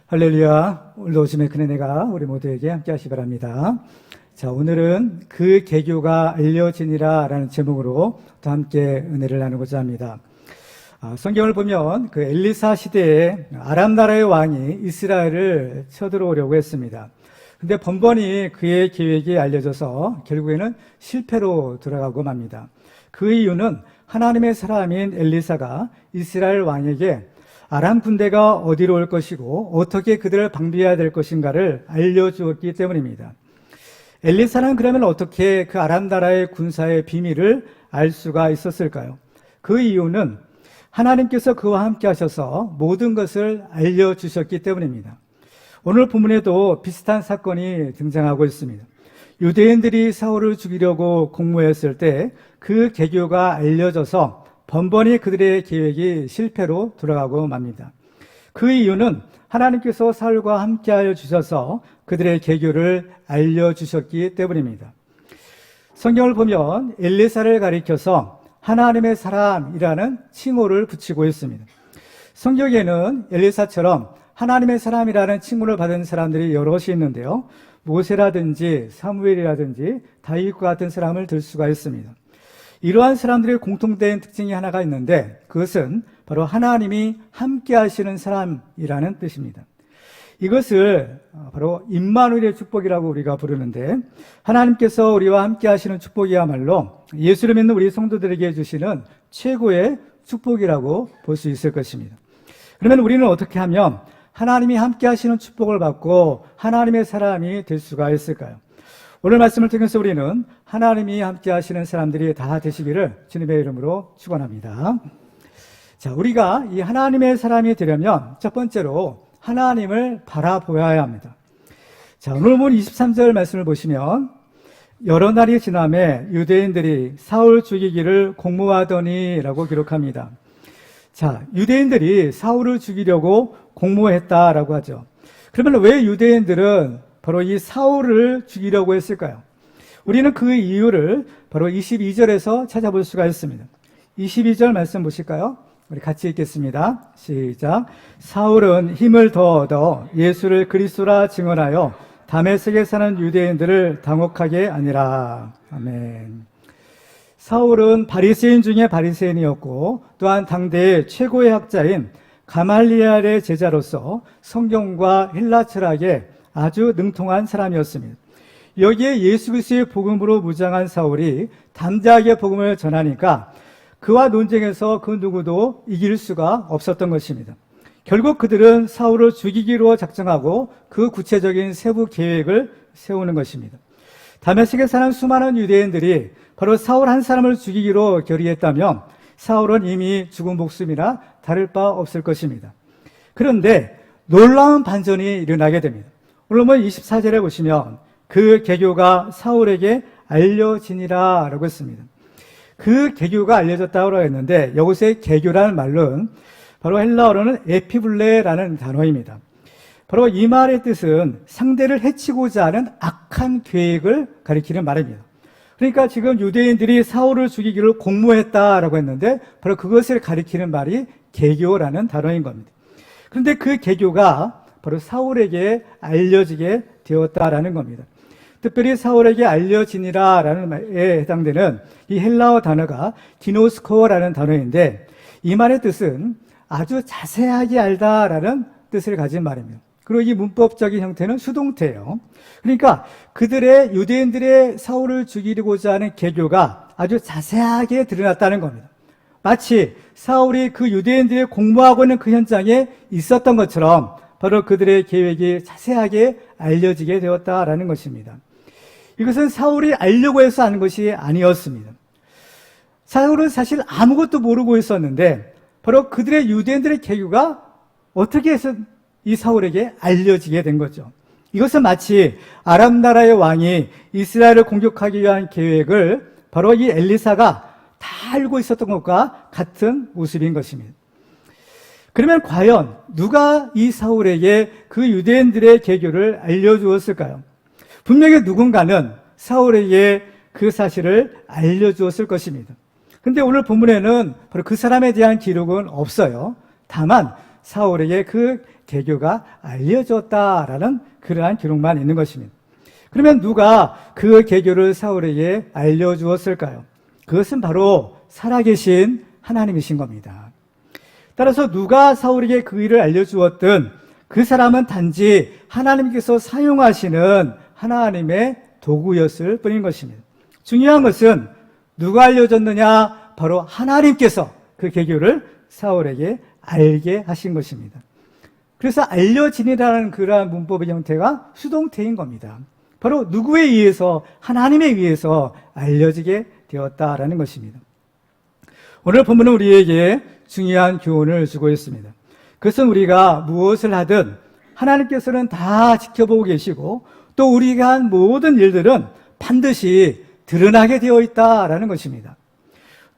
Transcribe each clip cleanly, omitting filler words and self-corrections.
할렐루야. 오늘도 오심의 큰 은혜가 우리 모두에게 함께 하시 바랍니다. 자, 오늘은 그 개교가 알려지니라 라는 제목으로 또 함께 은혜를 나누고자 합니다. 성경을 보면 그 엘리사 시대에 아람 나라의 왕이 이스라엘을 쳐들어오려고 했습니다. 근데 번번이 그의 계획이 알려져서 결국에는 실패로 돌아가고 맙니다. 그 이유는 하나님의 사람인 엘리사가 이스라엘 왕에게 아람 군대가 어디로 올 것이고 어떻게 그들을 방비해야 될 것인가를 알려주었기 때문입니다. 엘리사는 그러면 어떻게 그 아람 나라의 군사의 비밀을 알 수가 있었을까요? 그 이유는 하나님께서 그와 함께 하셔서 모든 것을 알려주셨기 때문입니다. 오늘 본문에도 비슷한 사건이 등장하고 있습니다. 유대인들이 사울을 죽이려고 공모했을 때 그 계교가 알려져서 번번이 그들의 계획이 실패로 돌아가고 맙니다. 그 이유는 하나님께서 사울과 함께하여 주셔서 그들의 계교를 알려주셨기 때문입니다. 성경을 보면 엘리사를 가리켜서 하나님의 사람이라는 칭호를 붙이고 있습니다. 성경에는 엘리사처럼 하나님의 사람이라는 칭호를 받은 사람들이 여럿이 있는데요. 모세라든지 사무엘이라든지 다윗과 같은 사람을 들 수가 있습니다. 이러한 사람들의 공통된 특징이 하나가 있는데 그것은 바로 하나님이 함께 하시는 사람이라는 뜻입니다. 이것을 바로 임마누엘의 축복이라고 우리가 부르는데 하나님께서 우리와 함께 하시는 축복이야말로 예수를 믿는 우리 성도들에게 주시는 최고의 축복이라고 볼 수 있을 것입니다. 그러면 우리는 어떻게 하면 하나님이 함께 하시는 축복을 받고 하나님의 사람이 될 수가 있을까요? 오늘 말씀을 통해서 우리는 하나님이 함께 하시는 사람들이 다 되시기를 주님의 이름으로 축원합니다. 자, 우리가 이 하나님의 사람이 되려면 첫 번째로 하나님을 바라보아야 합니다. 자, 오늘 본 23절 말씀을 보시면 여러 날이 지남에 유대인들이 사울 죽이기를 공모하더니 라고 기록합니다. 자, 유대인들이 사울을 죽이려고 공모했다라고 하죠. 그러면 왜 유대인들은 바로 이 사울을 죽이려고 했을까요? 우리는 그 이유를 바로 22절에서 찾아볼 수가 있습니다. 22절 말씀 보실까요? 우리 같이 읽겠습니다. 시작. 사울은 힘을 더 얻어 예수를 그리스도라 증언하여 다메섹에 사는 유대인들을 당혹하게 하니라. 아멘. 사울은 바리새인 중에 바리새인이었고 또한 당대의 최고의 학자인 가말리엘의 제자로서 성경과 헬라 철학에 아주 능통한 사람이었습니다. 여기에 예수 그리스도의 복음으로 무장한 사울이 담대하게 복음을 전하니까 그와 논쟁에서 그 누구도 이길 수가 없었던 것입니다. 결국 그들은 사울을 죽이기로 작정하고 그 구체적인 세부 계획을 세우는 것입니다. 다메섹에 사는 수많은 유대인들이 바로 사울 한 사람을 죽이기로 결의했다면 사울은 이미 죽은 목숨이나 다를 바 없을 것입니다. 그런데 놀라운 반전이 일어나게 됩니다. 오늘 24절에 보시면 그 계교가 사울에게 알려지니라 라고 했습니다. 그 계교가 알려졌다고 했는데 여기서의 계교라는 말은 바로 헬라어로는 에피블레라는 단어입니다. 바로 이 말의 뜻은 상대를 해치고자 하는 악한 계획을 가리키는 말입니다. 그러니까 지금 유대인들이 사울을 죽이기를 공모했다라고 했는데 바로 그것을 가리키는 말이 계교라는 단어인 겁니다. 그런데 그 계교가 바로 사울에게 알려지게 되었다라는 겁니다. 특별히 사울에게 알려지니라라는 말에 해당되는 이 헬라어 단어가 디노스코어라는 단어인데 이 말의 뜻은 아주 자세하게 알다라는 뜻을 가진 말입니다. 그리고 이 문법적인 형태는 수동태예요. 그러니까 그들의 유대인들의 사울을 죽이고자 하는 계교가 아주 자세하게 드러났다는 겁니다. 마치 사울이 그 유대인들의 공모하고 있는 그 현장에 있었던 것처럼 바로 그들의 계획이 자세하게 알려지게 되었다라는 것입니다. 이것은 사울이 알려고 해서 하는 것이 아니었습니다. 사울은 사실 아무것도 모르고 있었는데 바로 그들의 유대인들의 계교가 어떻게 해서 이 사울에게 알려지게 된 거죠. 이것은 마치 아람 나라의 왕이 이스라엘을 공격하기 위한 계획을 바로 이 엘리사가 다 알고 있었던 것과 같은 모습인 것입니다. 그러면 과연 누가 이 사울에게 그 유대인들의 계교를 알려주었을까요? 분명히 누군가는 사울에게 그 사실을 알려주었을 것입니다. 그런데 오늘 본문에는 바로 그 사람에 대한 기록은 없어요. 다만 사울에게 그 개교가 알려졌다라는 그러한 기록만 있는 것입니다. 그러면 누가 그 개교를 사울에게 알려주었을까요? 그것은 바로 살아계신 하나님이신 겁니다. 따라서 누가 사울에게 그 일을 알려주었든 그 사람은 단지 하나님께서 사용하시는 하나님의 도구였을 뿐인 것입니다. 중요한 것은 누가 알려줬느냐? 바로 하나님께서 그 개교를 사울에게 알게 하신 것입니다. 그래서 알려지니라는 그러한 문법의 형태가 수동태인 겁니다. 바로 누구에 의해서? 하나님에 의해서 알려지게 되었다라는 것입니다. 오늘 본문은 우리에게 중요한 교훈을 주고 있습니다. 그것은 우리가 무엇을 하든 하나님께서는 다 지켜보고 계시고 또 우리가 한 모든 일들은 반드시 드러나게 되어 있다라는 것입니다.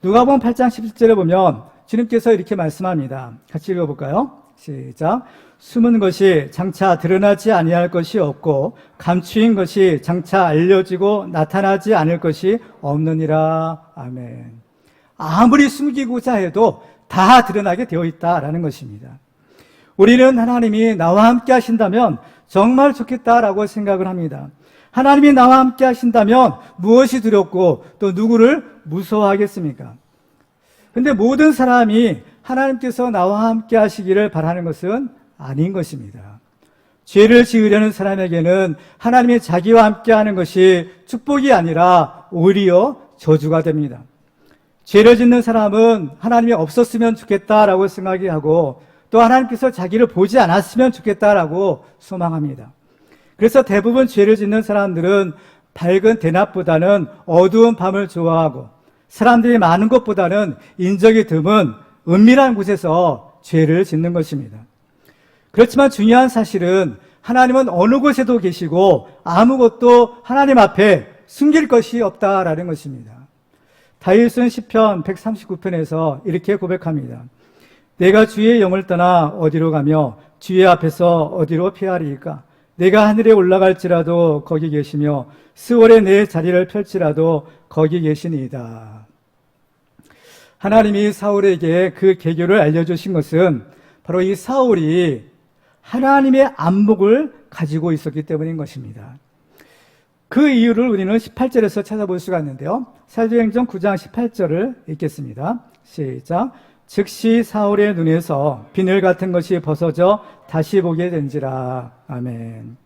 누가복음 8장 17절에 보면 주님께서 이렇게 말씀합니다. 같이 읽어볼까요? 시작. 숨은 것이 장차 드러나지 아니할 것이 없고 감추인 것이 장차 알려지고 나타나지 않을 것이 없느니라. 아멘. 아무리 숨기고자 해도 다 드러나게 되어 있다라는 것입니다. 우리는 하나님이 나와 함께 하신다면 정말 좋겠다라고 생각을 합니다. 하나님이 나와 함께 하신다면 무엇이 두렵고 또 누구를 무서워하겠습니까? 근데 모든 사람이 하나님께서 나와 함께 하시기를 바라는 것은 아닌 것입니다. 죄를 지으려는 사람에게는 하나님이 자기와 함께 하는 것이 축복이 아니라 오히려 저주가 됩니다. 죄를 짓는 사람은 하나님이 없었으면 좋겠다라고 생각하고 또 하나님께서 자기를 보지 않았으면 좋겠다라고 소망합니다. 그래서 대부분 죄를 짓는 사람들은 밝은 대낮보다는 어두운 밤을 좋아하고 사람들이 많은 것보다는 인적이 드문 은밀한 곳에서 죄를 짓는 것입니다. 그렇지만 중요한 사실은 하나님은 어느 곳에도 계시고 아무것도 하나님 앞에 숨길 것이 없다라는 것입니다. 다윗은 시편 139편에서 이렇게 고백합니다. 내가 주의 영을 떠나 어디로 가며 주의 앞에서 어디로 피하리이까? 내가 하늘에 올라갈지라도 거기 계시며 스월에 내 자리를 펼지라도 거기 계시니이다. 하나님이 사울에게 그 계교를 알려주신 것은 바로 이 사울이 하나님의 안목을 가지고 있었기 때문인 것입니다. 그 이유를 우리는 18절에서 찾아볼 수가 있는데요. 사도행전 9장 18절을 읽겠습니다. 시작. 즉시 사울의 눈에서 비늘 같은 것이 벗어져 다시 보게 된지라. 아멘.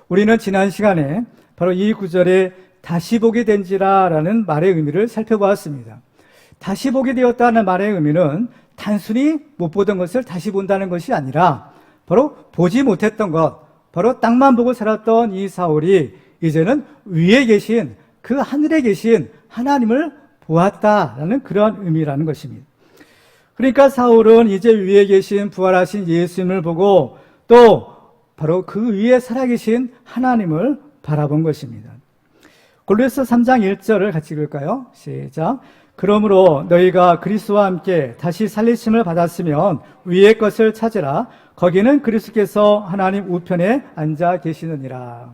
우리는 지난 시간에 바로 이 구절에 다시 보게 된지라 라는 말의 의미를 살펴보았습니다. 다시 보게 되었다는 말의 의미는 단순히 못 보던 것을 다시 본다는 것이 아니라 바로 보지 못했던 것, 바로 땅만 보고 살았던 이 사울이 이제는 위에 계신 그 하늘에 계신 하나님을 보았다라는 그런 의미라는 것입니다. 그러니까 사울은 이제 위에 계신 부활하신 예수님을 보고 또 바로 그 위에 살아계신 하나님을 바라본 것입니다. 골로새 3장 1절을 같이 읽을까요? 시작. 그러므로 너희가 그리스도와 함께 다시 살리심을 받았으면 위의 것을 찾으라. 거기는 그리스도께서 하나님 우편에 앉아 계시느니라.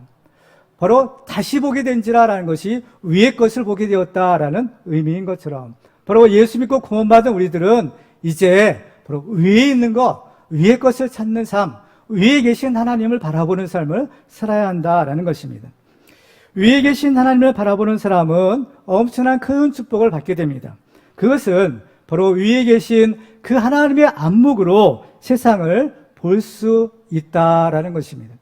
바로 다시 보게 된지라라는 것이 위의 것을 보게 되었다라는 의미인 것처럼 바로 예수 믿고 구원받은 우리들은 이제 바로 위에 있는 것, 위의 것을 찾는 삶, 위에 계신 하나님을 바라보는 삶을 살아야 한다라는 것입니다. 위에 계신 하나님을 바라보는 사람은 엄청난 큰 축복을 받게 됩니다. 그것은 바로 위에 계신 그 하나님의 안목으로 세상을 볼 수 있다라는 것입니다.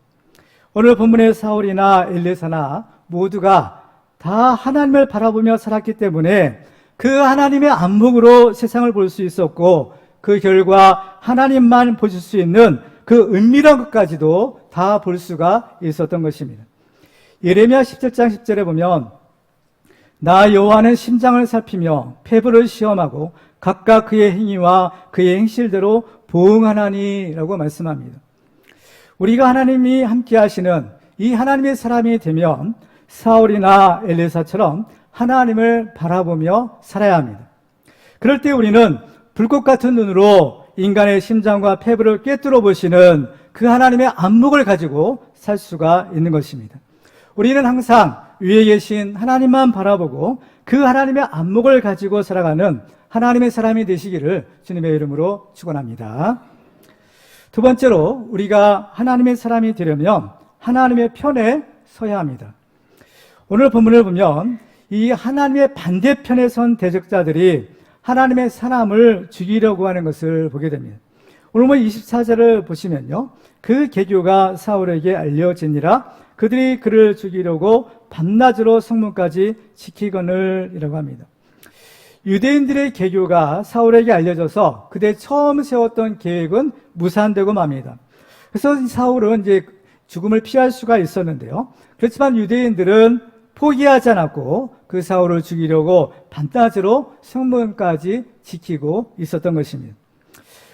오늘 본문의 사울이나 엘리사나 모두가 다 하나님을 바라보며 살았기 때문에 그 하나님의 안목으로 세상을 볼 수 있었고 그 결과 하나님만 보실 수 있는 그 은밀한 것까지도 다 볼 수가 있었던 것입니다. 예레미야 17장 10절에 보면 나 여호와는 심장을 살피며 폐부를 시험하고 각각 그의 행위와 그의 행실대로 보응하나니 라고 말씀합니다. 우리가 하나님이 함께 하시는 이 하나님의 사람이 되면 사울이나 엘리사처럼 하나님을 바라보며 살아야 합니다. 그럴 때 우리는 불꽃 같은 눈으로 인간의 심장과 폐부를 꿰뚫어 보시는 그 하나님의 안목을 가지고 살 수가 있는 것입니다. 우리는 항상 위에 계신 하나님만 바라보고 그 하나님의 안목을 가지고 살아가는 하나님의 사람이 되시기를 주님의 이름으로 축원합니다. 두 번째로 우리가 하나님의 사람이 되려면 하나님의 편에 서야 합니다. 오늘 본문을 보면 이 하나님의 반대편에 선 대적자들이 하나님의 사람을 죽이려고 하는 것을 보게 됩니다. 오늘 24절을 보시면요, 그 계교가 사울에게 알려지니라 그들이 그를 죽이려고 밤낮으로 성문까지 지키거늘이라고 합니다. 유대인들의 계교가 사울에게 알려져서 그때 처음 세웠던 계획은 무산되고 맙니다. 그래서 사울은 이제 죽음을 피할 수가 있었는데요. 그렇지만 유대인들은 포기하지 않았고 그 사울을 죽이려고 밤낮으로 성문까지 지키고 있었던 것입니다.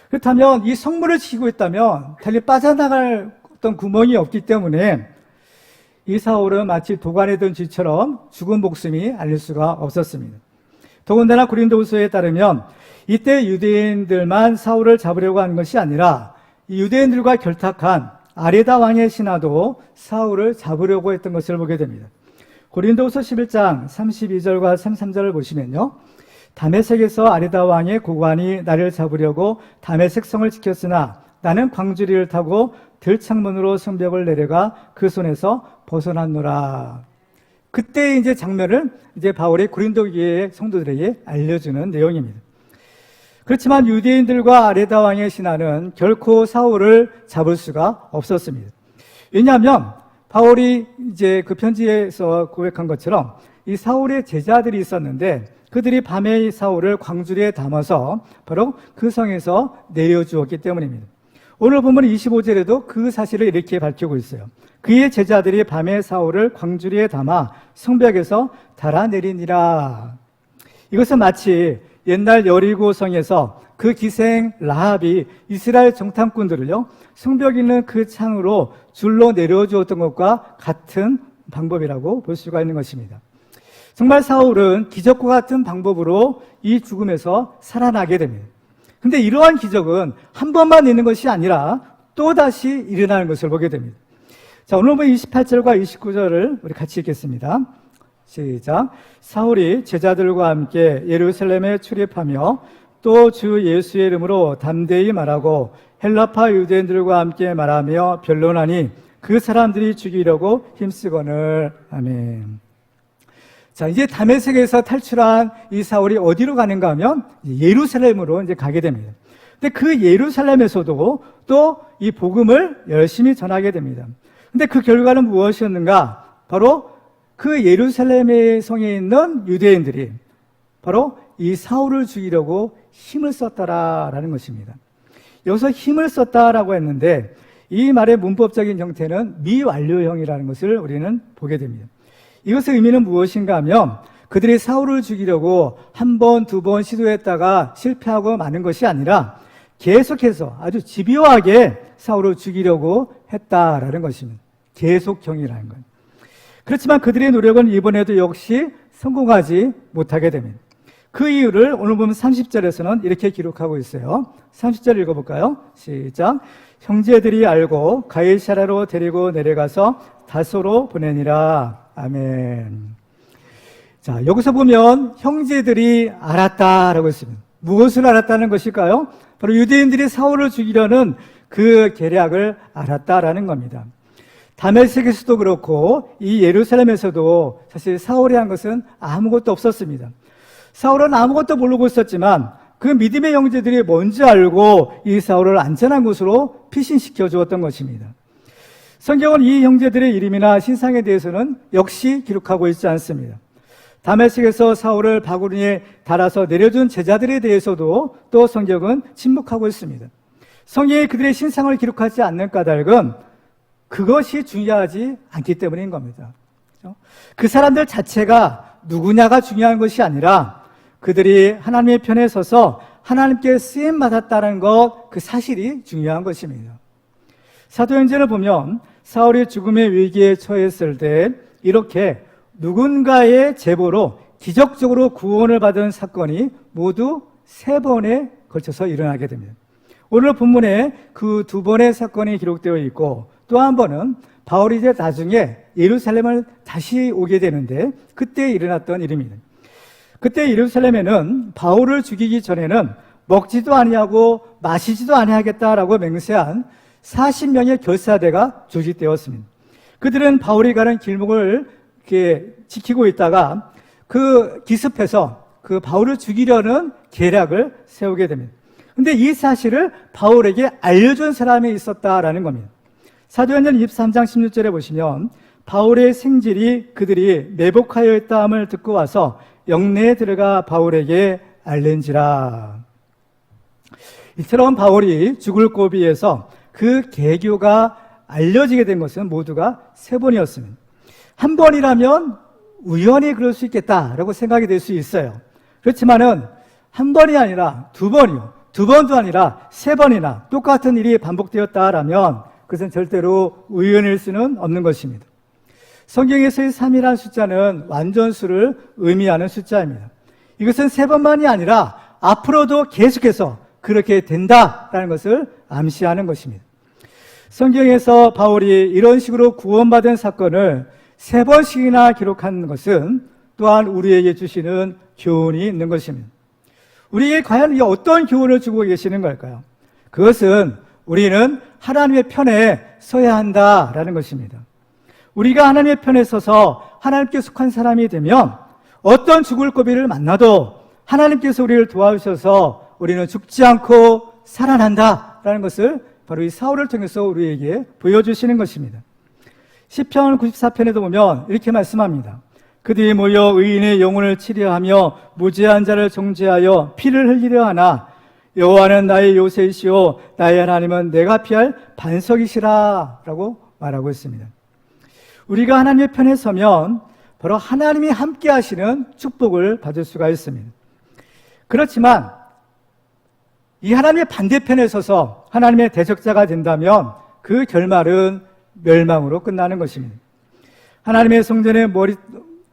그렇다면 이 성문을 지키고 있다면 달리 빠져나갈 어떤 구멍이 없기 때문에 이 사울은 마치 도관에 든 쥐처럼 죽은 목숨이 알릴 수가 없었습니다. 더군다나 고린도후서에 따르면 이때 유대인들만 사울을 잡으려고 하는 것이 아니라 이 유대인들과 결탁한 아레다 왕의 신하도 사울을 잡으려고 했던 것을 보게 됩니다. 고린도후서 11장 32절과 33절을 보시면요, 다메섹에서 아레다 왕의 고관이 나를 잡으려고 다메섹 성을 지켰으나 나는 광주리를 타고 들창문으로 성벽을 내려가 그 손에서 벗어났노라. 그때 이제 장면을 이제 바울이 고린도 교회 성도들에게 알려주는 내용입니다. 그렇지만 유대인들과 아레다 왕의 신하는 결코 사울을 잡을 수가 없었습니다. 왜냐하면 바울이 이제 그 편지에서 고백한 것처럼 이 사울의 제자들이 있었는데 그들이 밤에 이 사울을 광주리에 담아서 바로 그 성에서 내려주었기 때문입니다. 오늘 보면 25절에도 그 사실을 이렇게 밝히고 있어요. 그의 제자들이 밤에 사울을 광주리에 담아 성벽에서 달아내리니라. 이것은 마치 옛날 여리고 성에서 그 기생 라합이 이스라엘 정탐꾼들을요, 성벽 있는 그 창으로 줄로 내려주었던 것과 같은 방법이라고 볼 수가 있는 것입니다. 정말 사울은 기적과 같은 방법으로 이 죽음에서 살아나게 됩니다. 근데 이러한 기적은 한 번만 있는 것이 아니라 또다시 일어나는 것을 보게 됩니다. 자, 오늘 28절과 29절을 우리 같이 읽겠습니다. 시작. 사울이 제자들과 함께 예루살렘에 출입하며 또 주 예수의 이름으로 담대히 말하고 헬라파 유대인들과 함께 말하며 변론하니 그 사람들이 죽이려고 힘쓰거늘. 아멘. 자, 이제 다메섹에서 탈출한 이 사울이 어디로 가는가 하면 예루살렘으로 이제 가게 됩니다. 근데 그 예루살렘에서도 또 이 복음을 열심히 전하게 됩니다. 근데 그 결과는 무엇이었는가? 바로 그 예루살렘의 성에 있는 유대인들이 바로 이 사울을 죽이려고 힘을 썼다라는 것입니다. 여기서 힘을 썼다라고 했는데 이 말의 문법적인 형태는 미완료형이라는 것을 우리는 보게 됩니다. 이것의 의미는 무엇인가 하면 그들이 사울을 죽이려고 한 번, 두 번 시도했다가 실패하고 마는 것이 아니라 계속해서 아주 집요하게 사울을 죽이려고 했다라는 것입니다. 계속형이라는 것. 그렇지만 그들의 노력은 이번에도 역시 성공하지 못하게 됩니다. 그 이유를 오늘 보면 30절에서는 이렇게 기록하고 있어요. 30절 읽어볼까요? 시작. 형제들이 알고 가이사랴로 데리고 내려가서 다소로 보내니라. 아멘. 자, 여기서 보면 형제들이 알았다라고 했습니다. 무엇을 알았다는 것일까요? 바로 유대인들이 사울을 죽이려는 그 계략을 알았다라는 겁니다. 다메섹에서도 그렇고 이 예루살렘에서도 사실 사울이 한 것은 아무것도 없었습니다. 사울은 아무것도 모르고 있었지만 그 믿음의 형제들이 뭔지 알고 이 사울을 안전한 곳으로 피신시켜 주었던 것입니다. 성경은 이 형제들의 이름이나 신상에 대해서는 역시 기록하고 있지 않습니다. 다메섹에서 사울을 바구니에 달아서 내려준 제자들에 대해서도 또 성경은 침묵하고 있습니다. 성경에 그들의 신상을 기록하지 않는 까닭은 그것이 중요하지 않기 때문인 겁니다. 그 사람들 자체가 누구냐가 중요한 것이 아니라 그들이 하나님의 편에 서서 하나님께 쓰임받았다는 것, 그 사실이 중요한 것입니다. 사도행전을 보면 사울이 죽음의 위기에 처했을 때 이렇게 누군가의 제보로 기적적으로 구원을 받은 사건이 모두 3번에 걸쳐서 일어나게 됩니다. 오늘 본문에 그 2번의 사건이 기록되어 있고 또 한 번은 바울이 이제 나중에 예루살렘을 다시 오게 되는데 그때 일어났던 일입니다. 그때 예루살렘에는 바울을 죽이기 전에는 먹지도 아니하고 마시지도 아니하겠다라고 맹세한 40명의 결사대가 조직되었습니다. 그들은 바울이 가는 길목을 이렇게 지키고 있다가 그 기습해서 그 바울을 죽이려는 계략을 세우게 됩니다. 근데 이 사실을 바울에게 알려준 사람이 있었다라는 겁니다. 사도행전 23장 16절에 보시면 바울의 생질이 그들이 매복하여 있다함을 듣고 와서 영내에 들어가 바울에게 알린지라. 이처럼 바울이 죽을 고비에서 그 계교가 알려지게 된 것은 모두가 3번이었습니다. 한 번이라면 우연히 그럴 수 있겠다라고 생각이 될 수 있어요. 그렇지만은 한 번이 아니라 2번이요. 2번도 아니라 3번이나 똑같은 일이 반복되었다라면 그것은 절대로 우연일 수는 없는 것입니다. 성경에서의 3이라는 숫자는 완전수를 의미하는 숫자입니다. 이것은 3번만이 아니라 앞으로도 계속해서 그렇게 된다라는 것을 암시하는 것입니다. 성경에서 바울이 이런 식으로 구원받은 사건을 3번씩이나 기록한 것은 또한 우리에게 주시는 교훈이 있는 것입니다. 우리에게 과연 어떤 교훈을 주고 계시는 걸까요? 그것은 우리는 하나님의 편에 서야 한다라는 것입니다. 우리가 하나님의 편에 서서 하나님께 속한 사람이 되면 어떤 죽을 고비를 만나도 하나님께서 우리를 도와주셔서 우리는 죽지 않고 살아난다라는 것을 바로 이 사울을 통해서 우리에게 보여주시는 것입니다. 시편 94편에도 보면 이렇게 말씀합니다. 그들이 모여 의인의 영혼을 치려하며 무죄한 자를 정죄하여 피를 흘리려 하나 여호와는 나의 요새이시오 나의 하나님은 내가 피할 반석이시라 라고 말하고 있습니다. 우리가 하나님의 편에 서면 바로 하나님이 함께 하시는 축복을 받을 수가 있습니다. 그렇지만 이 하나님의 반대편에 서서 하나님의 대적자가 된다면 그 결말은 멸망으로 끝나는 것입니다. 하나님의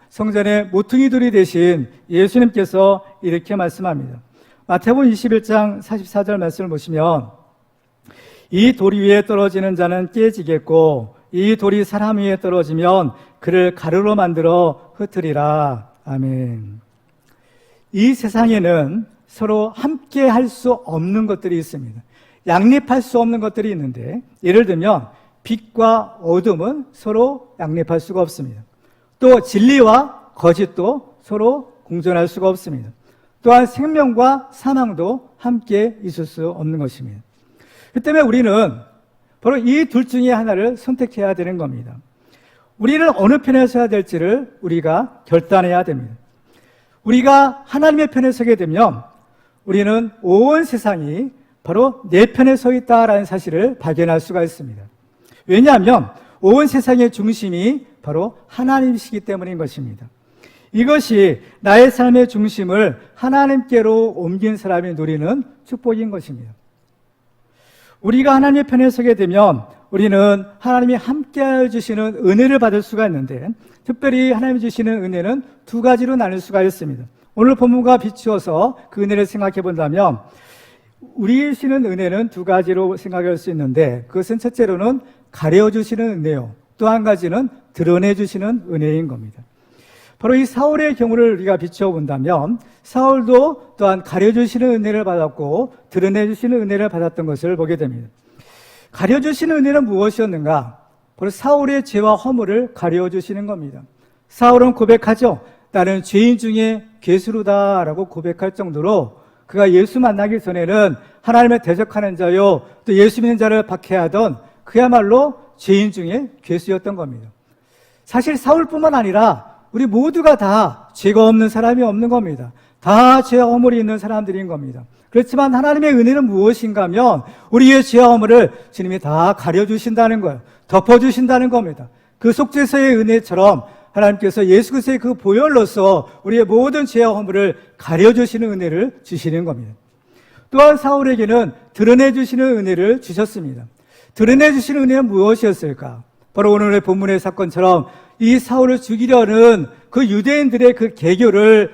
성전의 모퉁이돌이 되신 예수님께서 이렇게 말씀합니다. 마태복음 21장 44절 말씀을 보시면 이 돌 위에 떨어지는 자는 깨지겠고 이 돌이 사람 위에 떨어지면 그를 가루로 만들어 흩으리라. 아멘. 이 세상에는 서로 함께 할 수 없는 것들이 있습니다. 양립할 수 없는 것들이 있는데 예를 들면 빛과 어둠은 서로 양립할 수가 없습니다. 또 진리와 거짓도 서로 공존할 수가 없습니다. 또한 생명과 사망도 함께 있을 수 없는 것입니다. 그 때문에 우리는 바로 이 둘 중에 하나를 선택해야 되는 겁니다. 우리는 어느 편에 서야 될지를 우리가 결단해야 됩니다. 우리가 하나님의 편에 서게 되면 우리는 온 세상이 바로 내 편에 서 있다라는 사실을 발견할 수가 있습니다. 왜냐하면 온 세상의 중심이 바로 하나님이시기 때문인 것입니다. 이것이 나의 삶의 중심을 하나님께로 옮긴 사람이 누리는 축복인 것입니다. 우리가 하나님의 편에 서게 되면 우리는 하나님이 함께하여 주시는 은혜를 받을 수가 있는데 특별히 하나님이 주시는 은혜는 2가지로 나눌 수가 있습니다. 오늘 본문과 비추어서 그 은혜를 생각해 본다면 우리 주시는 은혜는 2가지로 생각할 수 있는데 그것은 첫째로는 가려주시는 은혜요. 또 한 가지는 드러내주시는 은혜인 겁니다. 바로 이 사울의 경우를 우리가 비추어 본다면 사울도 또한 가려주시는 은혜를 받았고 드러내주시는 은혜를 받았던 것을 보게 됩니다. 가려주시는 은혜는 무엇이었는가? 바로 사울의 죄와 허물을 가려주시는 겁니다. 사울은 고백하죠. 나는 죄인 중에 괴수로다라고 고백할 정도로 그가 예수 만나기 전에는 하나님을 대적하는 자요 또 예수 믿는 자를 박해하던 그야말로 죄인 중에 괴수였던 겁니다. 사실 사울뿐만 아니라 우리 모두가 다 죄가 없는 사람이 없는 겁니다. 다 죄와 허물이 있는 사람들인 겁니다. 그렇지만 하나님의 은혜는 무엇인가 하면 우리의 죄와 허물을 주님이 다 가려주신다는 거예요. 덮어주신다는 겁니다. 그 속죄서의 은혜처럼 하나님께서 예수 그리스도의 그 보혈로서 우리의 모든 죄와 허물을 가려주시는 은혜를 주시는 겁니다. 또한 사울에게는 드러내주시는 은혜를 주셨습니다. 드러내주시는 은혜는 무엇이었을까? 바로 오늘의 본문의 사건처럼 이 사울을 죽이려는 그 유대인들의 그 계교를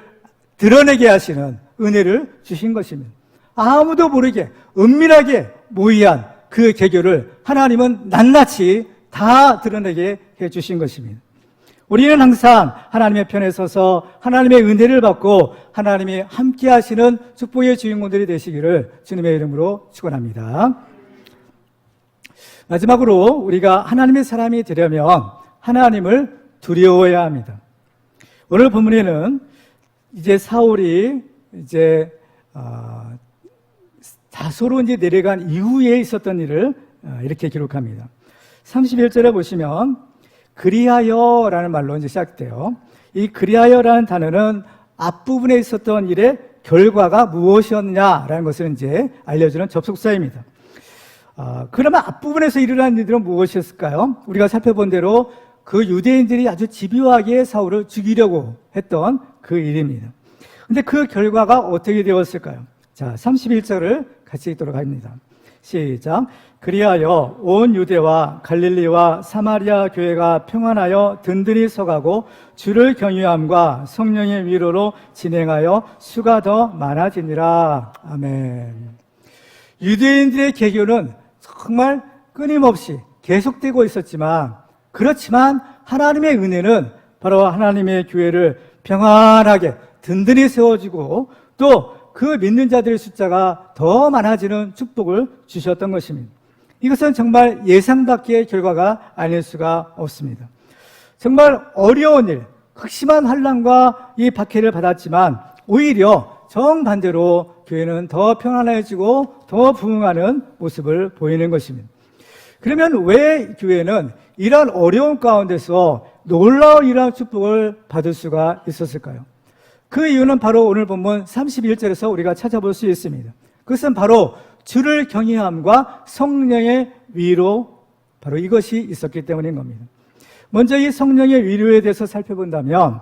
드러내게 하시는 은혜를 주신 것입니다. 아무도 모르게 은밀하게 모의한 그 계교를 하나님은 낱낱이 다 드러내게 해주신 것입니다. 우리는 항상 하나님의 편에 서서 하나님의 은혜를 받고 하나님이 함께 하시는 축복의 주인공들이 되시기를 주님의 이름으로 축원합니다. 마지막으로 우리가 하나님의 사람이 되려면 하나님을 두려워해야 합니다. 오늘 본문에는 이제 사울이 다소로 내려간 이후에 있었던 일을 이렇게 기록합니다. 31절에 보시면 그리하여라는 말로 시작돼요. 이 그리하여라는 단어는 앞부분에 있었던 일의 결과가 무엇이었냐라는 것을 알려주는 접속사입니다. 그러면 앞부분에서 일어난 일들은 무엇이었을까요? 우리가 살펴본 대로 그 유대인들이 아주 집요하게 사울을 죽이려고 했던 그 일입니다. 근데 그 결과가 어떻게 되었을까요? 자, 31절을 같이 읽도록 합니다. 시작. 그리하여 온 유대와 갈릴리와 사마리아 교회가 평안하여 든든히 서가고 주를 경유함과 성령의 위로로 진행하여 수가 더 많아지니라. 아멘. 유대인들의 개교는 정말 끊임없이 계속되고 있었지만, 그렇지만 하나님의 은혜는 바로 하나님의 교회를 평안하게 든든히 세워주고 또 그 믿는 자들의 숫자가 더 많아지는 축복을 주셨던 것입니다. 이것은 정말 예상 밖의 결과가 아닐 수가 없습니다. 정말 어려운 일, 극심한 환난과 이 박해를 받았지만 오히려 정반대로 교회는 더 평안해지고 더 부흥하는 모습을 보이는 것입니다. 그러면 왜 교회는 이러한 어려운 가운데서 놀라운 이러한 축복을 받을 수가 있었을까요? 그 이유는 바로 오늘 본문 31절에서 우리가 찾아볼 수 있습니다. 그것은 바로 주를 경외함과 성령의 위로, 바로 이것이 있었기 때문인 겁니다. 먼저 이 성령의 위로에 대해서 살펴본다면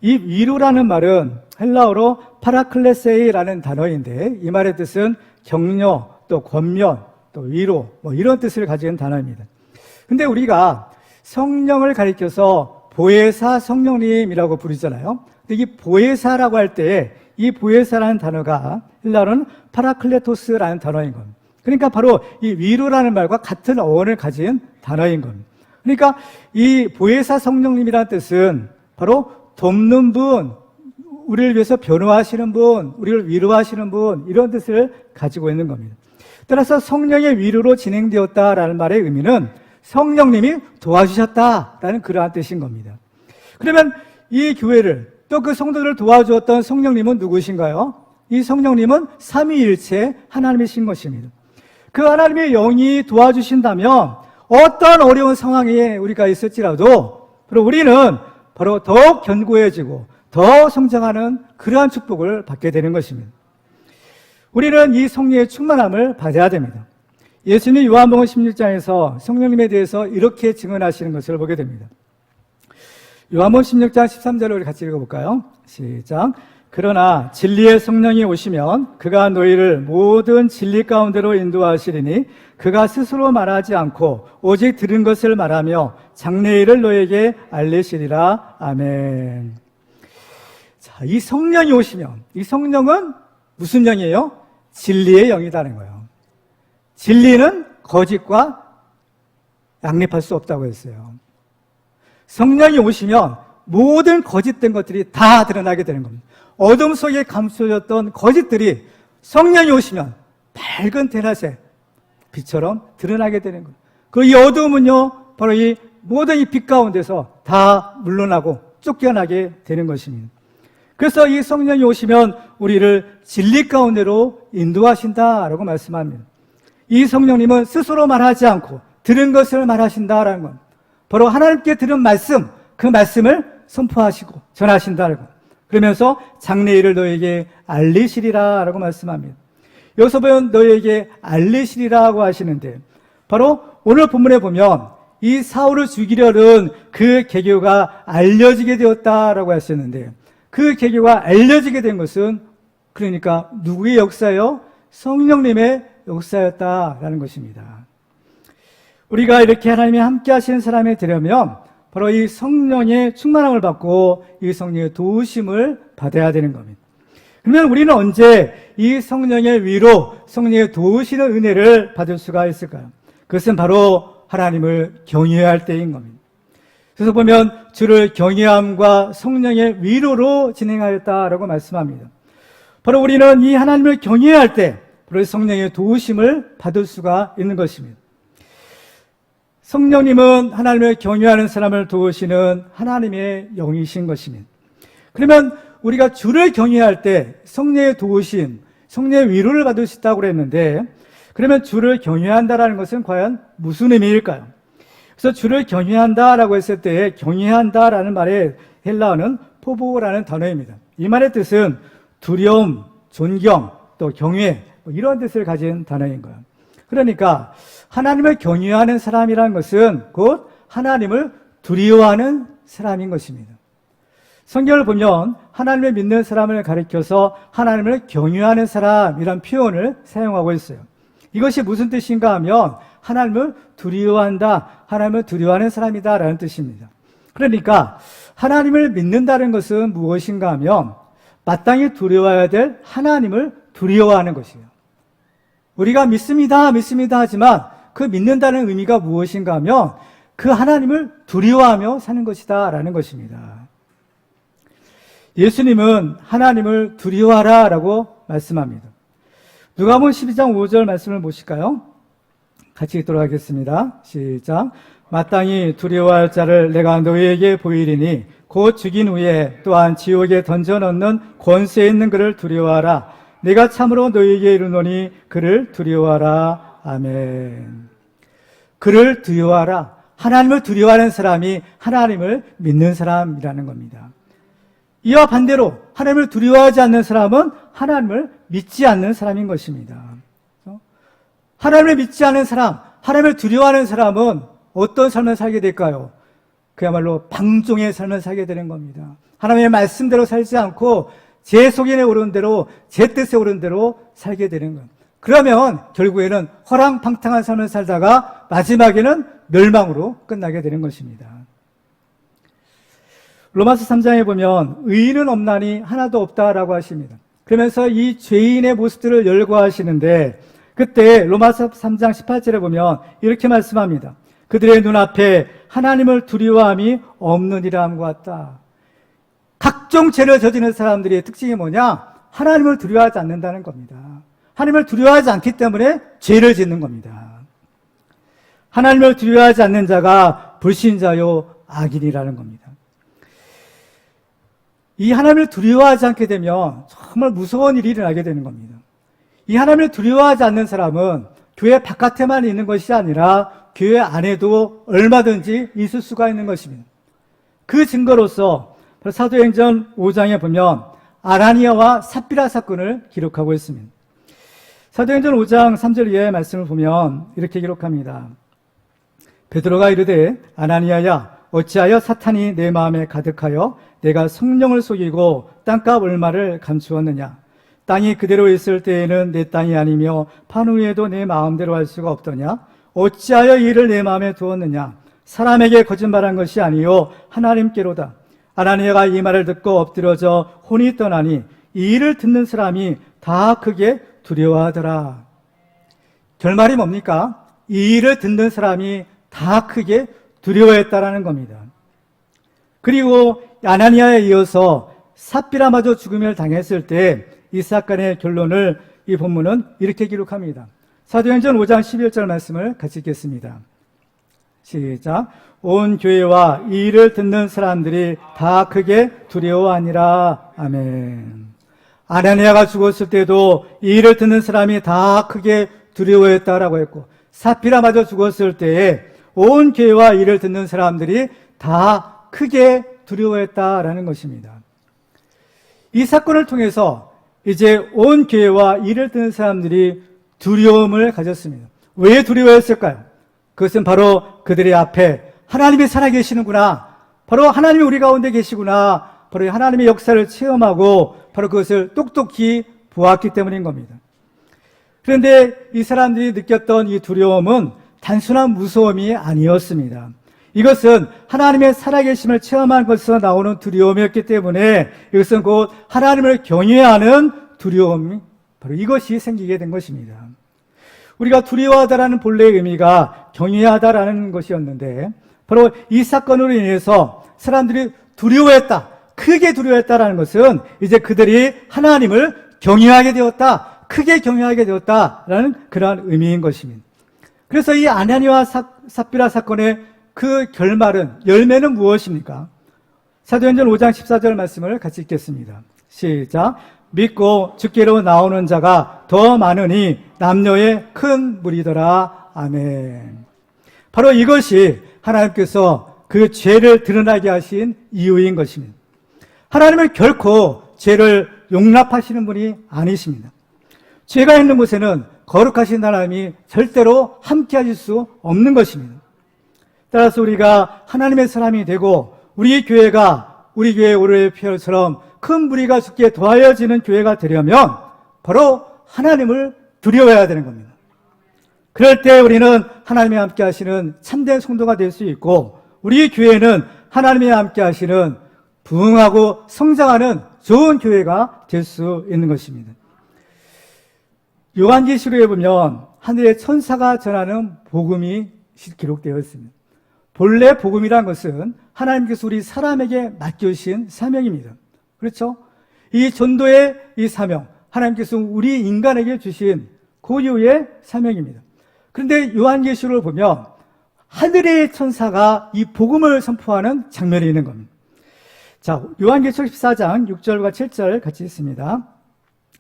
이 위로라는 말은 헬라어로 파라클레세이라는 단어인데 이 말의 뜻은 격려, 또 권면, 또 위로, 이런 뜻을 가진 단어입니다. 근데 우리가 성령을 가리켜서 보혜사 성령님이라고 부르잖아요. 근데 이 보혜사라고 할 때 이 보혜사라는 단어가 헬라어는 파라클레토스라는 단어인 겁니다. 그러니까 바로 이 위로라는 말과 같은 어원을 가진 단어인 겁니다. 그러니까 이 보혜사 성령님이라는 뜻은 바로 돕는 분, 우리를 위해서 변호하시는 분, 우리를 위로하시는 분, 이런 뜻을 가지고 있는 겁니다. 따라서 성령의 위로로 진행되었다라는 말의 의미는 성령님이 도와주셨다라는 그러한 뜻인 겁니다. 그러면 이 교회를 또 그 성도들을 도와주었던 성령님은 누구신가요? 이 성령님은 삼위일체 하나님이신 것입니다. 그 하나님의 영이 도와주신다면 어떤 어려운 상황에 우리가 있을지라도 우리는 바로 더욱 견고해지고 더 성장하는 그러한 축복을 받게 되는 것입니다. 우리는 이 성령의 충만함을 받아야 됩니다. 예수님이 요한복음 16장에서 성령님에 대해서 이렇게 증언하시는 것을 보게 됩니다. 요한복음 16장 13절을 우리 같이 읽어볼까요? 시작. 그러나 진리의 성령이 오시면 그가 너희를 모든 진리 가운데로 인도하시리니 그가 스스로 말하지 않고 오직 들은 것을 말하며 장래일을 너에게 알리시리라. 아멘. 자, 이 성령이 오시면, 이 성령은 무슨 영이에요? 진리의 영이라는 거예요. 진리는 거짓과 양립할 수 없다고 했어요. 성령이 오시면 모든 거짓된 것들이 다 드러나게 되는 겁니다. 어둠 속에 감춰졌던 거짓들이 성령이 오시면 밝은 대낮에 빛처럼 드러나게 되는 겁니다. 그 이 어둠은요, 바로 이 모든 이 빛 가운데서 다 물러나고 쫓겨나게 되는 것입니다. 그래서 이 성령이 오시면 우리를 진리 가운데로 인도하신다라고 말씀합니다. 이 성령님은 스스로 말하지 않고 들은 것을 말하신다라는 겁니다. 바로 하나님께 들은 말씀, 그 말씀을 선포하시고 전하신다고, 그러면서 장래일을 너에게 알리시리라 라고 말씀합니다. 여기서 보면 너에게 알리시리라고 하시는데, 바로 오늘 본문에 보면 이 사울을 죽이려는 그 계교가 알려지게 되었다라고 하셨는데, 그 계교가 알려지게 된 것은 그러니까 누구의 역사요? 성령님의 역사였다라는 것입니다. 우리가 이렇게 하나님이 함께 하시는 사람이 되려면 바로 이 성령의 충만함을 받고 이 성령의 도우심을 받아야 되는 겁니다. 그러면 우리는 언제 이 성령의 위로, 성령의 도우시는 은혜를 받을 수가 있을까요? 그것은 바로 하나님을 경외할 때인 겁니다. 그래서 보면 주를 경외함과 성령의 위로로 진행하였다라고 말씀합니다. 바로 우리는 이 하나님을 경외할 때 바로 성령의 도우심을 받을 수가 있는 것입니다. 성령님은 하나님을 경외하는 사람을 도우시는 하나님의 영이신 것입니다. 그러면 우리가 주를 경외할 때 성령의 도우심, 성령의 위로를 받을 수 있다고 그랬는데, 그러면 주를 경외한다라는 것은 과연 무슨 의미일까요? 그래서 주를 경외한다라고 했을 때 경외한다라는 말의 헬라어는 포보라는 단어입니다. 이 말의 뜻은 두려움, 존경, 또 경외, 이런 뜻을 가진 단어인 거예요. 그러니까 하나님을 경외하는 사람이라는 것은 곧 하나님을 두려워하는 사람인 것입니다. 성경을 보면 하나님을 믿는 사람을 가리켜서 하나님을 경외하는 사람이란 표현을 사용하고 있어요. 이것이 무슨 뜻인가 하면 하나님을 두려워한다, 하나님을 두려워하는 사람이다 라는 뜻입니다. 그러니까 하나님을 믿는다는 것은 무엇인가 하면 마땅히 두려워해야 될 하나님을 두려워하는 것이에요. 우리가 믿습니다 하지만 그 믿는다는 의미가 무엇인가 하면 그 하나님을 두려워하며 사는 것이다 라는 것입니다. 예수님은 하나님을 두려워하라 라고 말씀합니다. 누가복음 12장 5절 말씀을 보실까요? 같이 읽도록 하겠습니다. 시작. 마땅히 두려워할 자를 내가 너희에게 보이리니 곧 죽인 후에 또한 지옥에 던져넣는 권세 있는 그를 두려워하라. 내가 참으로 너희에게 이르노니 그를 두려워하라. 아멘. 그를 두려워하라. 하나님을 두려워하는 사람이 하나님을 믿는 사람이라는 겁니다. 이와 반대로 하나님을 두려워하지 않는 사람은 하나님을 믿지 않는 사람인 것입니다. 하나님을 믿지 않는 사람, 하나님을 두려워하는 사람은 어떤 삶을 살게 될까요? 그야말로 방종의 삶을 살게 되는 겁니다. 하나님의 말씀대로 살지 않고 제 속에 오른 대로, 제 뜻에 오른 대로 살게 되는 거예요. 그러면 결국에는 허랑방탕한 삶을 살다가 마지막에는 멸망으로 끝나게 되는 것입니다. 로마서 3장에 보면 의인은 없나니 하나도 없다라고 하십니다. 그러면서 이 죄인의 모습들을 열거하시는데 그때 로마서 3장 18절에 보면 이렇게 말씀합니다. 그들의 눈앞에 하나님을 두려워함이 없느니라 함과 같다. 각종 죄를 저지르는 사람들의 특징이 뭐냐? 하나님을 두려워하지 않는다는 겁니다. 하나님을 두려워하지 않기 때문에 죄를 짓는 겁니다. 하나님을 두려워하지 않는 자가 불신자요 악인이라는 겁니다. 이 하나님을 두려워하지 않게 되면 정말 무서운 일이 일어나게 되는 겁니다. 이 하나님을 두려워하지 않는 사람은 교회 바깥에만 있는 것이 아니라 교회 안에도 얼마든지 있을 수가 있는 것입니다. 그 증거로서 사도행전 5장에 보면 아나니아와 삽비라 사건을 기록하고 있습니다. 사도행전 5장 3절 이하의 말씀을 보면 이렇게 기록합니다. 베드로가 이르되 아나니아야 어찌하여 사탄이 내 마음에 가득하여 내가 성령을 속이고 땅값 얼마를 감추었느냐. 땅이 그대로 있을 때에는 내 땅이 아니며 판 후에도 내 마음대로 할 수가 없더냐. 어찌하여 이 일을 내 마음에 두었느냐. 사람에게 거짓말한 것이 아니요 하나님께로다. 아나니아가 이 말을 듣고 엎드려져 혼이 떠나니 이 일을 듣는 사람이 다 크게 두려워하더라. 결말이 뭡니까? 이 일을 듣는 사람이 다 크게 두려워했다라는 겁니다. 그리고 아나니아에 이어서 삽비라마저 죽음을 당했을 때 이 사건의 결론을 이 본문은 이렇게 기록합니다. 사도행전 5장 11절 말씀을 같이 읽겠습니다. 시작. 온 교회와 이 일을 듣는 사람들이 다 크게 두려워하니라. 아멘. 아나니아가 죽었을 때도 이 일을 듣는 사람이 다 크게 두려워했다라고 했고 삽비라마저 죽었을 때에 온 교회와 이 일을 듣는 사람들이 다 크게 두려워했다라는 것입니다. 이 사건을 통해서 이제 온 교회와 이를 듣는 사람들이 두려움을 가졌습니다. 왜 두려워했을까요? 그것은 바로 그들의 앞에 하나님이 살아계시는구나. 바로 하나님이 우리 가운데 계시구나. 바로 하나님의 역사를 체험하고 바로 그것을 똑똑히 보았기 때문인 겁니다. 그런데 이 사람들이 느꼈던 이 두려움은 단순한 무서움이 아니었습니다. 이것은 하나님의 살아계심을 체험한 것에서 나오는 두려움이었기 때문에 이것은 곧 하나님을 경외하는 두려움이 바로 이것이 생기게 된 것입니다. 우리가 두려워하다라는 본래의 의미가 경외하다라는 것이었는데 바로 이 사건으로 인해서 사람들이 두려워했다. 크게 두려워했다라는 것은 이제 그들이 하나님을 경외하게 되었다. 크게 경외하게 되었다라는 그러한 의미인 것입니다. 그래서 이 아나니와 삽비라 사건의 그 결말은, 열매는 무엇입니까? 사도행전 5장 14절 말씀을 같이 읽겠습니다. 시작. 믿고 주께로 나오는 자가 더 많으니 남녀의 큰 무리더라. 아멘. 바로 이것이 하나님께서 그 죄를 드러나게 하신 이유인 것입니다. 하나님은 결코 죄를 용납하시는 분이 아니십니다. 죄가 있는 곳에는 거룩하신 하나님이 절대로 함께 하실 수 없는 것입니다. 따라서 우리가 하나님의 사람이 되고 우리 교회가 우리 교회 오르의 피혈처럼 큰 무리가 죽게 도하여지는 교회가 되려면 바로 하나님을 두려워해야 되는 겁니다. 그럴 때 우리는 하나님이 함께 하시는 참된 성도가 될 수 있고 우리 교회는 하나님이 함께 하시는 부흥하고 성장하는 좋은 교회가 될 수 있는 것입니다. 요한계시록에 보면 하늘의 천사가 전하는 복음이 기록되어 있습니다. 본래 복음이란 것은 하나님께서 우리 사람에게 맡겨주신 사명입니다. 그렇죠? 이 전도의 이 사명, 하나님께서 우리 인간에게 주신 고유의 사명입니다. 그런데 요한계시록을 보면 하늘의 천사가 이 복음을 선포하는 장면이 있는 겁니다. 자, 요한계시록 14장 6절과 7절 같이 읽습니다.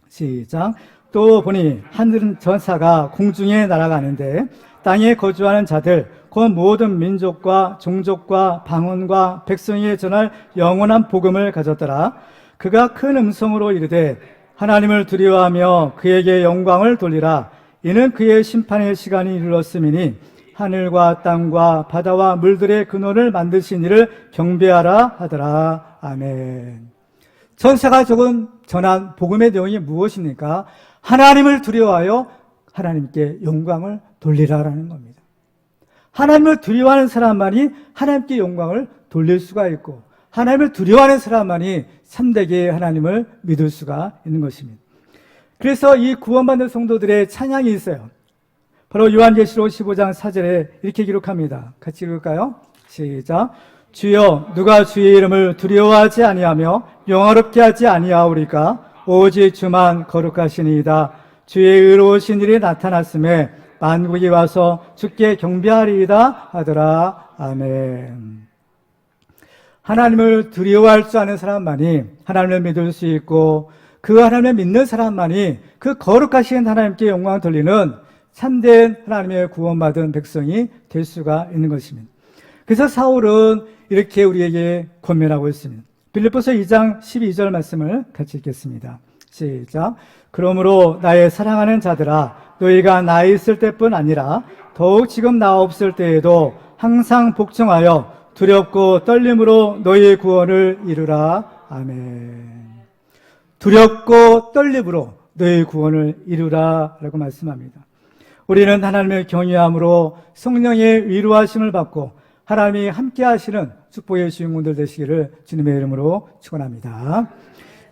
시작. 또 보니 하늘 천사가 공중에 날아가는데 땅에 거주하는 자들 곧 모든 민족과 종족과 방언과 백성에 전할 영원한 복음을 가졌더라. 그가 큰 음성으로 이르되 하나님을 두려워하며 그에게 영광을 돌리라. 이는 그의 심판의 시간이 이르렀음이니 하늘과 땅과 바다와 물들의 근원을 만드신 이를 경배하라 하더라. 아멘. 천사가 전한 복음의 내용이 무엇입니까? 하나님을 두려워하여 하나님께 영광을 돌리라라는 겁니다. 하나님을 두려워하는 사람만이 하나님께 영광을 돌릴 수가 있고 하나님을 두려워하는 사람만이 참되게 하나님을 믿을 수가 있는 것입니다. 그래서 이 구원받는 성도들의 찬양이 있어요. 바로 요한계시록 15장 4절에 이렇게 기록합니다. 같이 읽을까요? 시작. 주여 누가 주의 이름을 두려워하지 아니하며 영화롭게 하지 아니하오리까? 오직 주만 거룩하시니이다. 주의 의로우신 일이 나타났음에 만국이 와서 주께 경배하리이다 하더라. 아멘. 하나님을 두려워할 줄 아는 사람만이 하나님을 믿을 수 있고 그 하나님을 믿는 사람만이 그 거룩하신 하나님께 영광을 돌리는 참된 하나님의 구원받은 백성이 될 수가 있는 것입니다. 그래서 사울은 이렇게 우리에게 권면하고 있습니다. 빌립보서 2장 12절 말씀을 같이 읽겠습니다. 시작. 그러므로 나의 사랑하는 자들아 너희가 나 있을 때뿐 아니라 더욱 지금 나 없을 때에도 항상 복종하여 두렵고 떨림으로 너희의 구원을 이루라. 아멘. 두렵고 떨림으로 너희의 구원을 이루라 라고 말씀합니다. 우리는 하나님의 경외함으로 성령의 위로하심을 받고 하나님이 함께 하시는 축복의 주인공들 되시기를 주님의 이름으로 축원합니다.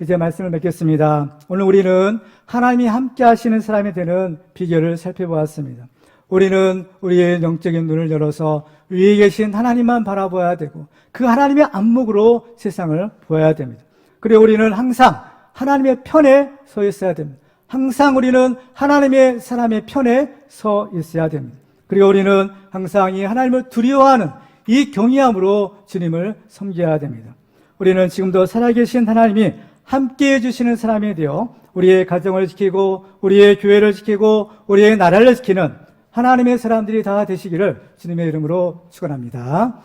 이제 말씀을 맺겠습니다. 오늘 우리는 하나님이 함께 하시는 사람이 되는 비결을 살펴보았습니다. 우리는 우리의 영적인 눈을 열어서 위에 계신 하나님만 바라봐야 되고 그 하나님의 안목으로 세상을 보아야 됩니다. 그리고 우리는 항상 하나님의 편에 서 있어야 됩니다. 항상 우리는 하나님의 사람의 편에 서 있어야 됩니다. 그리고 우리는 항상 이 하나님을 두려워하는 이 경외함으로 주님을 섬겨야 됩니다. 우리는 지금도 살아계신 하나님이 함께해 주시는 사람이 되어 우리의 가정을 지키고 우리의 교회를 지키고 우리의 나라를 지키는 하나님의 사람들이 다 되시기를 주님의 이름으로 축원합니다.